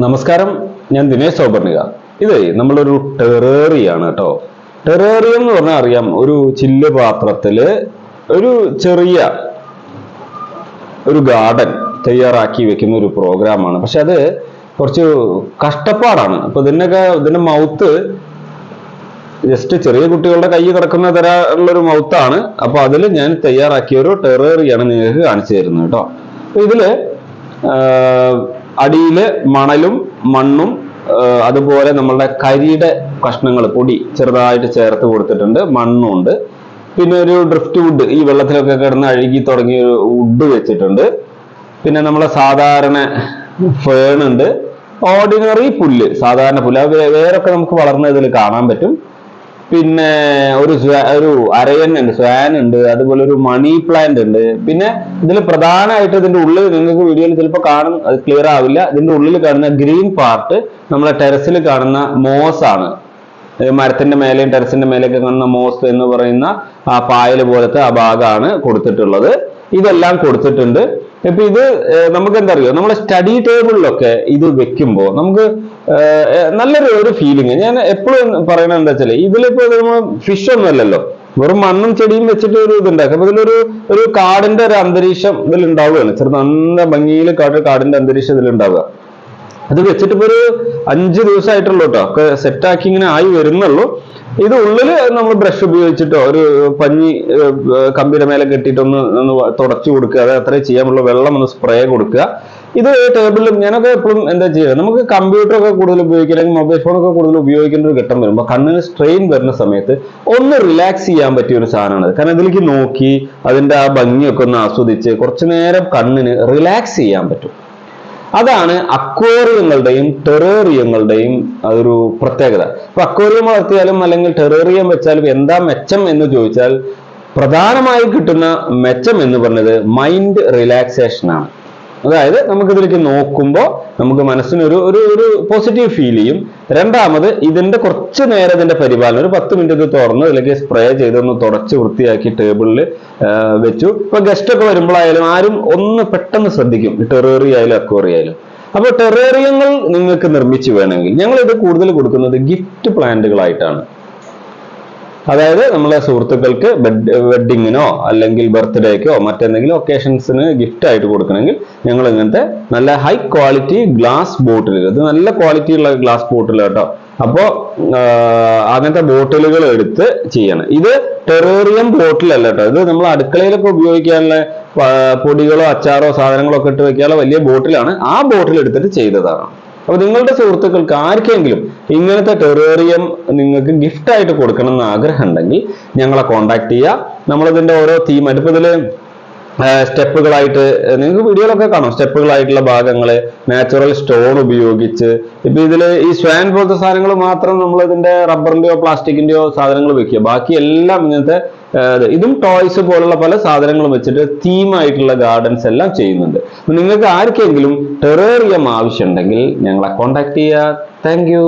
നമസ്കാരം, ഞാൻ ദിനേശ് സൗപർണിക. ഇത് നമ്മളൊരു ടെറേറിയാണ് കേട്ടോ. ടെറേറിയം എന്ന് പറഞ്ഞാൽ അറിയാം, ഒരു ചില്ല് പാത്രത്തില് ഒരു ചെറിയ ഒരു ഗാർഡൻ തയ്യാറാക്കി വെക്കുന്ന ഒരു പ്രോഗ്രാമാണ്. പക്ഷെ അത് കുറച്ച് കഷ്ടപ്പാടാണ്. അപ്പൊ ഇതിന്റെ മൗത്ത് ജസ്റ്റ് ചെറിയ കുട്ടികളുടെ കൈ കിടക്കുന്ന തരമുള്ളൊരു മൗത്താണ്. അപ്പൊ അതിൽ ഞാൻ തയ്യാറാക്കിയ ഒരു ടെറേറിയാണ് നിങ്ങൾക്ക് കാണിച്ചു തരുന്നത് കേട്ടോ. അപ്പൊ ഇതില് അടിയില് മണലും മണ്ണും അതുപോലെ നമ്മളുടെ കരിയുടെ കഷ്ണങ്ങൾ പൊടി ചെറുതായിട്ട് ചേർത്ത് കൊടുത്തിട്ടുണ്ട്. മണ്ണും ഉണ്ട്. പിന്നെ ഒരു ഡ്രിഫ്റ്റ് വുഡ്, ഈ വെള്ളത്തിലൊക്കെ കിടന്ന് അഴുകി തുടങ്ങിയ ഒരു വുഡ് വെച്ചിട്ടുണ്ട്. പിന്നെ നമ്മളെ സാധാരണ ഫേൺ ഉണ്ട്. ഓർഡിനറി പുല്ല്, സാധാരണ പുല്ല്, വേരൊക്കെ നമുക്ക് വളർന്ന ഇതിൽ കാണാൻ പറ്റും. പിന്നെ ഒരു അരയൻ ഉണ്ട്, സ്വാൻ ഉണ്ട്, അതുപോലെ ഒരു മണി പ്ലാന്റ് ഉണ്ട്. പിന്നെ ഇതിൽ പ്രധാനമായിട്ട് ഇതിന്റെ ഉള്ളിൽ നിങ്ങൾക്ക് വീഡിയോയിൽ ചിലപ്പോൾ കാണും, അത് ക്ലിയർ ആവില്ല. ഇതിന്റെ ഉള്ളിൽ കാണുന്ന ഗ്രീൻ പാർട്ട് നമ്മളെ ടെറസിൽ കാണുന്ന മോസ് ആണ്. മരത്തിന്റെ മേലെയും ടെറസിന്റെ മേലെയൊക്കെ കാണുന്ന മോസ് എന്ന് പറയുന്ന ആ പായൽ പോലത്തെ ആ ഭാഗമാണ് കൊടുത്തിട്ടുള്ളത്. ഇതെല്ലാം കൊടുത്തിട്ടുണ്ട്. ഇപ്പൊ ഇത് നമുക്ക് എന്താ അറിയോ, നമ്മളെ സ്റ്റഡി ടേബിളിലൊക്കെ ഇത് വെക്കുമ്പോൾ നമുക്ക് നല്ലൊരു ഫീലിംഗ്. ഞാൻ എപ്പോഴും പറയണത് എന്താ വെച്ചാൽ, ഇതിലിപ്പോ നമ്മൾ ഫിഷ് ഒന്നും അല്ലല്ലോ, വെറും മണ്ണും ചെടിയും വെച്ചിട്ട് ഒരു ഇതുണ്ടാക്കും. അപ്പൊ ഇതിലൊരു കാടിന്റെ ഒരു അന്തരീക്ഷം ഇതിൽ ഉണ്ടാവുകയാണ്. ചെറു നല്ല ഭംഗിയിൽ കാടിന്റെ അന്തരീക്ഷം ഇതിലുണ്ടാവുക. അത് വെച്ചിട്ട് ഇപ്പൊ ഒരു 5 ദിവസമായിട്ടുള്ളൂ കേട്ടോ, ഒക്കെ സെറ്റാക്കി ഇങ്ങനെ ആയി വരുന്നുള്ളൂ. ഇത് ഉള്ളില് നമ്മൾ ബ്രഷ് ഉപയോഗിച്ചിട്ടോ ഒരു പഞ്ഞി കമ്പിയുടെ മേലെ കെട്ടിയിട്ടൊന്ന് തുടച്ചു കൊടുക്കുക, അത് അത്രയും ചെയ്യാമുള്ള. വെള്ളം ഒന്ന് സ്പ്രേ കൊടുക്കുക. ഇത് ടേബിളിലും ഞാനൊക്കെ എപ്പോഴും എന്താ ചെയ്യുക, നമുക്ക് കമ്പ്യൂട്ടറൊക്കെ കൂടുതൽ ഉപയോഗിക്കുക അല്ലെങ്കിൽ മൊബൈൽ ഫോണൊക്കെ കൂടുതൽ ഉപയോഗിക്കേണ്ട ഒരു ഘട്ടം വരുമ്പോൾ കണ്ണിന് സ്ട്രെയിൻ വരുന്ന സമയത്ത് ഒന്ന് റിലാക്സ് ചെയ്യാൻ പറ്റിയ ഒരു സാധനമാണ്. കാരണം ഇതിലേക്ക് നോക്കി അതിന്റെ ആ ഭംഗിയൊക്കെ ഒന്ന് ആസ്വദിച്ച് കുറച്ചു നേരം കണ്ണിന് റിലാക്സ് ചെയ്യാൻ പറ്റും. അതാണ് അക്വേറിയങ്ങളുടെയും ടെറേറിയങ്ങളുടെയും ഒരു പ്രത്യേകത. അപ്പൊ അക്വേറിയം വളർത്തിയാലും അല്ലെങ്കിൽ ടെറേറിയം വെച്ചാലും എന്താ മെച്ചം എന്ന് ചോദിച്ചാൽ, പ്രധാനമായി കിട്ടുന്ന മെച്ചം എന്ന് പറഞ്ഞത് മൈൻഡ് റിലാക്സേഷൻ ആണ്. അതായത് നമുക്കിതിലേക്ക് നോക്കുമ്പോൾ നമുക്ക് മനസ്സിന് ഒരു പോസിറ്റീവ് ഫീൽ ചെയ്യും. രണ്ടാമത് ഇതിന്റെ കുറച്ച് നേരം ഇതിന്റെ പരിപാലനം, ഒരു 10 മിനിറ്റ് ഇത് തുറന്ന് ഇതിലേക്ക് സ്പ്രേ ചെയ്തൊന്ന് തുടച്ച് വൃത്തിയാക്കി ടേബിളിൽ വെച്ചു. ഇപ്പൊ ഗസ്റ്റ് ഒക്കെ വരുമ്പോഴായാലും ആരും ഒന്ന് പെട്ടെന്ന് ശ്രദ്ധിക്കും, ടെറേറിയ ആയാലും അക്വേറിയ ആയാലും. അപ്പൊ ടെറേറിയങ്ങൾ നിങ്ങൾക്ക് നിർമ്മിച്ചു വേണമെങ്കിൽ ഞങ്ങൾ ഇത് കൂടുതൽ കൊടുക്കുന്നത് ഗിഫ്റ്റ് പ്ലാന്റുകളായിട്ടാണ്. അതായത് നമ്മളെ സുഹൃത്തുക്കൾക്ക് വെഡിങ്ങിനോ അല്ലെങ്കിൽ ബർത്ത്ഡേക്കോ മറ്റെന്തെങ്കിലും ഒക്കേഷൻസിന് ഗിഫ്റ്റ് ആയിട്ട് കൊടുക്കണമെങ്കിൽ ഞങ്ങൾ ഇങ്ങനത്തെ നല്ല ഹൈ ക്വാളിറ്റി ഗ്ലാസ് ബോട്ടിലുകൾ, ഇത് നല്ല ക്വാളിറ്റി ഉള്ള ഗ്ലാസ് ബോട്ടിൽ കേട്ടോ. അപ്പോ അങ്ങനത്തെ ബോട്ടിലുകൾ എടുത്ത് ചെയ്യണം. ഇത് ടെറേറിയം ബോട്ടിലല്ല കേട്ടോ, ഇത് നമ്മൾ അടുക്കളയിലൊക്കെ ഉപയോഗിക്കാനുള്ള പൊടികളോ അച്ചാറോ സാധനങ്ങളോ ഒക്കെ ഇട്ട് വെക്കാനുള്ള വലിയ ബോട്ടിലാണ്. ആ ബോട്ടിൽ എടുത്തിട്ട് ചെയ്തതാണ്. അപ്പൊ നിങ്ങളുടെ സുഹൃത്തുക്കൾക്ക് ആർക്കെങ്കിലും ഇങ്ങനത്തെ ടെറേറിയം നിങ്ങൾക്ക് ഗിഫ്റ്റ് ആയിട്ട് കൊടുക്കണം എന്ന് ആഗ്രഹം ഉണ്ടെങ്കിൽ ഞങ്ങളെ കോൺടാക്ട് ചെയ്യുക. നമ്മളിതിന്റെ ഓരോ തീമായിട്ട് ഇപ്പൊ ഇതില് സ്റ്റെപ്പുകളായിട്ട് നിങ്ങൾക്ക് വീഡിയോയിലൊക്കെ കാണാം. സ്റ്റെപ്പുകളായിട്ടുള്ള ഭാഗങ്ങള് നാച്ചുറൽ സ്റ്റോൺ ഉപയോഗിച്ച്, ഇപ്പൊ ഇതില് ഈ സ്വാൻ പോലത്തെ സാധനങ്ങൾ മാത്രം നമ്മൾ ഇതിന്റെ റബ്ബറിന്റെയോ പ്ലാസ്റ്റിക്കിന്റെയോ സാധനങ്ങൾ വെക്കുക. ബാക്കി എല്ലാം ഇങ്ങനത്തെ ഇതും ടോയ്സ് പോലുള്ള പല സാധനങ്ങളും വെച്ചിട്ട് തീമായിട്ടുള്ള ഗാർഡൻസ് എല്ലാം ചെയ്യുന്നുണ്ട്. നിങ്ങൾക്ക് ആർക്കെങ്കിലും ടെറേറിയം ആവശ്യമുണ്ടെങ്കിൽ ഞങ്ങളെ കോൺടാക്ട് ചെയ്യുക. Thank you.